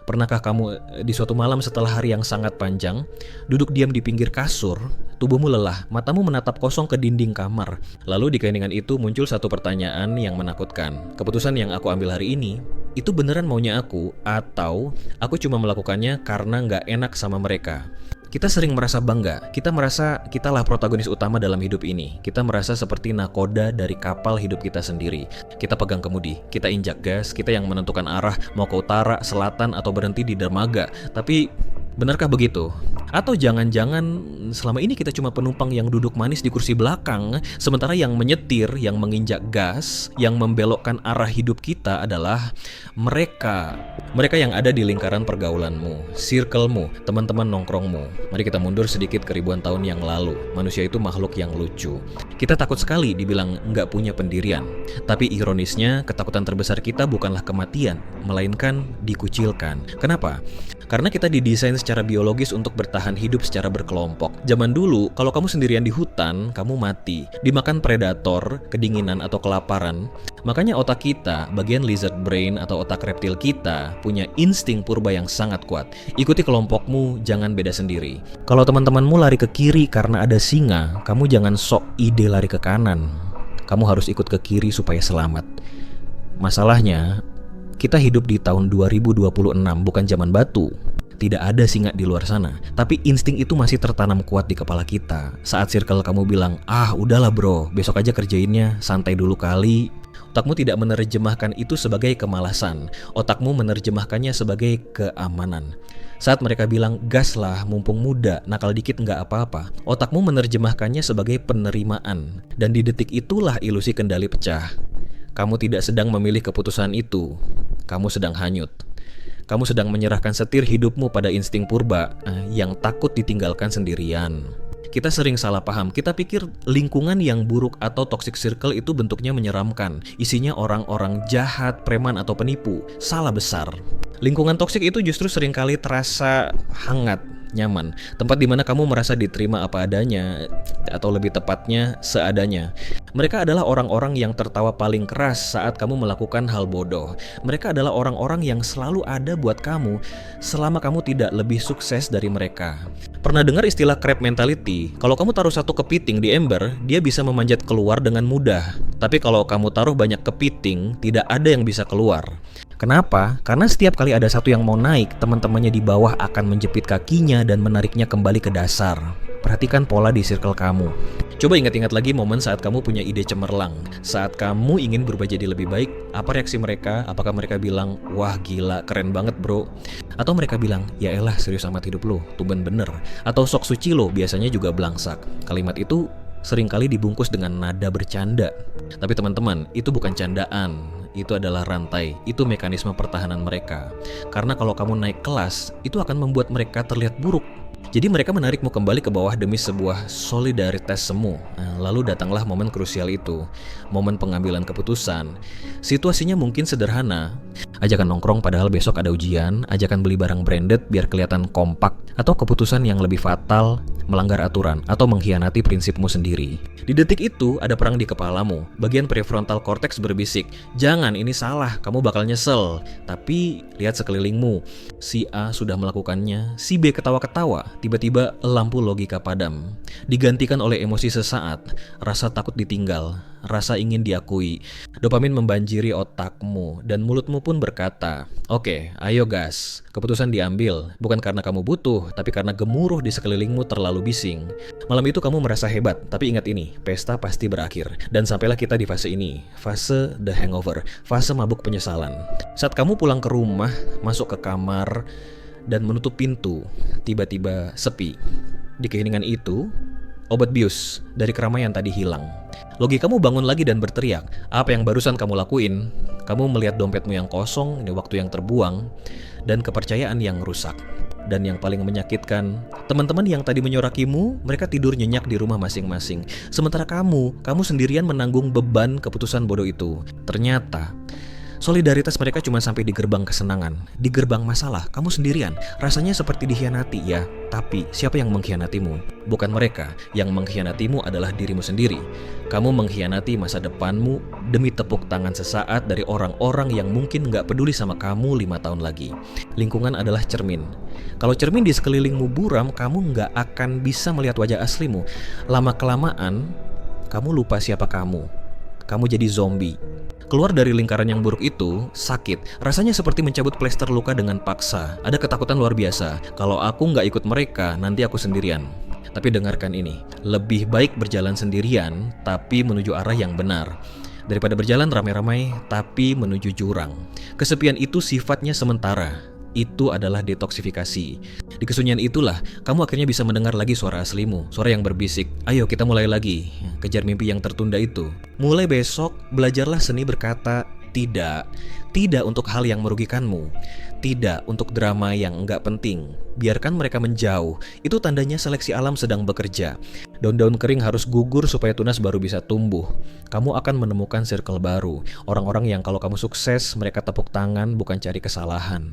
Pernahkah kamu di suatu malam setelah hari yang sangat panjang, duduk diam di pinggir kasur, tubuhmu lelah, matamu menatap kosong ke dinding kamar. Lalu di keheningan itu muncul satu pertanyaan yang menakutkan. Keputusan yang aku ambil hari ini, itu beneran maunya aku, atau aku cuma melakukannya karena nggak enak sama mereka? Kita sering merasa bangga, kita merasa kitalah protagonis utama dalam hidup ini. Kita merasa seperti nakoda dari kapal hidup kita sendiri. Kita pegang kemudi, kita injak gas, kita yang menentukan arah mau ke utara, selatan, atau berhenti di dermaga. Tapi benarkah begitu? Atau jangan-jangan selama ini kita cuma penumpang yang duduk manis di kursi belakang, sementara yang menyetir, yang menginjak gas, yang membelokkan arah hidup kita adalah mereka. Mereka yang ada di lingkaran pergaulanmu, circlemu, teman-teman nongkrongmu. Mari kita mundur sedikit ke ribuan tahun yang lalu. Manusia itu makhluk yang lucu. Kita takut sekali dibilang nggak punya pendirian. Tapi ironisnya, ketakutan terbesar kita bukanlah kematian, melainkan dikucilkan. Kenapa? Karena kita didesain secara biologis untuk bertahan hidup secara berkelompok. Zaman dulu, kalau kamu sendirian di hutan, kamu mati. Dimakan predator, kedinginan, atau kelaparan. Makanya otak kita, bagian lizard brain atau otak reptil kita, punya insting purba yang sangat kuat. Ikuti kelompokmu, jangan beda sendiri. Kalau teman-temanmu lari ke kiri karena ada singa, kamu jangan sok ide lari ke kanan. Kamu harus ikut ke kiri supaya selamat. Masalahnya, kita hidup di tahun 2026, bukan zaman batu. Tidak ada singa di luar sana. Tapi insting itu masih tertanam kuat di kepala kita. Saat circle kamu bilang, udahlah bro, besok aja kerjainnya, santai dulu kali. Otakmu tidak menerjemahkan itu sebagai kemalasan. Otakmu menerjemahkannya sebagai keamanan. Saat mereka bilang, gas lah, mumpung muda, nakal dikit nggak apa-apa, otakmu menerjemahkannya sebagai penerimaan. Dan di detik itulah ilusi kendali pecah. Kamu tidak sedang memilih keputusan itu. Kamu sedang hanyut. Kamu sedang menyerahkan setir hidupmu pada insting purba yang takut ditinggalkan sendirian. Kita sering salah paham. Kita pikir lingkungan yang buruk atau toxic circle itu bentuknya menyeramkan. Isinya orang-orang jahat, preman, atau penipu. Salah besar. Lingkungan toksik itu justru seringkali terasa hangat, nyaman. Tempat di mana kamu merasa diterima apa adanya, atau lebih tepatnya seadanya. Mereka adalah orang-orang yang tertawa paling keras saat kamu melakukan hal bodoh. Mereka adalah orang-orang yang selalu ada buat kamu selama kamu tidak lebih sukses dari mereka. Pernah dengar istilah crab mentality? Kalau kamu taruh satu kepiting di ember, dia bisa memanjat keluar dengan mudah. Tapi kalau kamu taruh banyak kepiting, tidak ada yang bisa keluar. Kenapa? Karena setiap kali ada satu yang mau naik, teman-temannya di bawah akan menjepit kakinya dan menariknya kembali ke dasar. Perhatikan pola di circle kamu. Coba ingat-ingat lagi momen saat kamu punya ide cemerlang. Saat kamu ingin berubah jadi lebih baik, apa reaksi mereka? Apakah mereka bilang, wah gila, keren banget bro? Atau mereka bilang, ya elah serius amat hidup lo, tumben bener. Atau sok suci lo, biasanya juga belangsak. Kalimat itu seringkali dibungkus dengan nada bercanda. Tapi teman-teman, itu bukan candaan. Itu adalah rantai, itu mekanisme pertahanan mereka. Karena kalau kamu naik kelas, itu akan membuat mereka terlihat buruk. Jadi mereka menarikmu kembali ke bawah demi sebuah solidaritas semu. Lalu datanglah momen krusial itu, momen pengambilan keputusan. Situasinya mungkin sederhana, ajakan nongkrong padahal besok ada ujian, ajakan beli barang branded biar kelihatan kompak, atau keputusan yang lebih fatal, melanggar aturan, atau mengkhianati prinsipmu sendiri. Di detik itu ada perang di kepalamu. Bagian prefrontal cortex berbisik, jangan, ini salah, kamu bakal nyesel. Tapi lihat sekelilingmu, si A sudah melakukannya, si B ketawa-ketawa. Tiba-tiba lampu logika padam, digantikan oleh emosi sesaat, rasa takut ditinggal, rasa ingin diakui. Dopamin membanjiri otakmu dan mulutmu pun berkata, oke, ayo gas. Keputusan diambil, bukan karena kamu butuh, tapi karena gemuruh di sekelilingmu terlalu bising. Malam itu kamu merasa hebat, tapi ingat ini, pesta pasti berakhir. Dan sampailah kita di fase ini, fase the hangover, fase mabuk penyesalan. Saat kamu pulang ke rumah, masuk ke kamar, dan menutup pintu, tiba-tiba sepi. Di keheningan itu, obat bius dari keramaian tadi hilang. Logikamu bangun lagi dan berteriak, apa yang barusan kamu lakuin? Kamu melihat dompetmu yang kosong, ini waktu yang terbuang, dan kepercayaan yang rusak. Dan yang paling menyakitkan, teman-teman yang tadi menyorakimu, mereka tidur nyenyak di rumah masing-masing. Sementara kamu sendirian menanggung beban keputusan bodoh itu. Ternyata, Solidaritas mereka cuma sampai di gerbang kesenangan. Di gerbang masalah, kamu sendirian. Rasanya seperti dikhianati ya. Tapi siapa yang mengkhianatimu? Bukan mereka. Yang mengkhianatimu adalah dirimu sendiri. Kamu mengkhianati masa depanmu demi tepuk tangan sesaat dari orang-orang yang mungkin gak peduli sama kamu 5 tahun lagi. Lingkungan adalah cermin. Kalau cermin di sekelilingmu buram, kamu gak akan bisa melihat wajah aslimu. Lama-kelamaan, kamu lupa siapa kamu. Kamu jadi zombie. Keluar dari lingkaran yang buruk itu, sakit. Rasanya seperti mencabut plester luka dengan paksa. Ada ketakutan luar biasa. Kalau aku nggak ikut mereka, nanti aku sendirian. Tapi dengarkan ini. Lebih baik berjalan sendirian, tapi menuju arah yang benar. Daripada berjalan ramai-ramai, tapi menuju jurang. Kesepian itu sifatnya sementara. Itu adalah detoksifikasi. Di kesunyian itulah, kamu akhirnya bisa mendengar lagi suara aslimu. Suara yang berbisik, ayo kita mulai lagi. Kejar mimpi yang tertunda itu. Mulai besok, belajarlah seni berkata tidak. Tidak untuk hal yang merugikanmu. Tidak untuk drama yang enggak penting. Biarkan mereka menjauh. Itu tandanya seleksi alam sedang bekerja. Daun-daun kering harus gugur supaya tunas baru bisa tumbuh. Kamu akan menemukan circle baru. Orang-orang yang kalau kamu sukses, mereka tepuk tangan bukan cari kesalahan.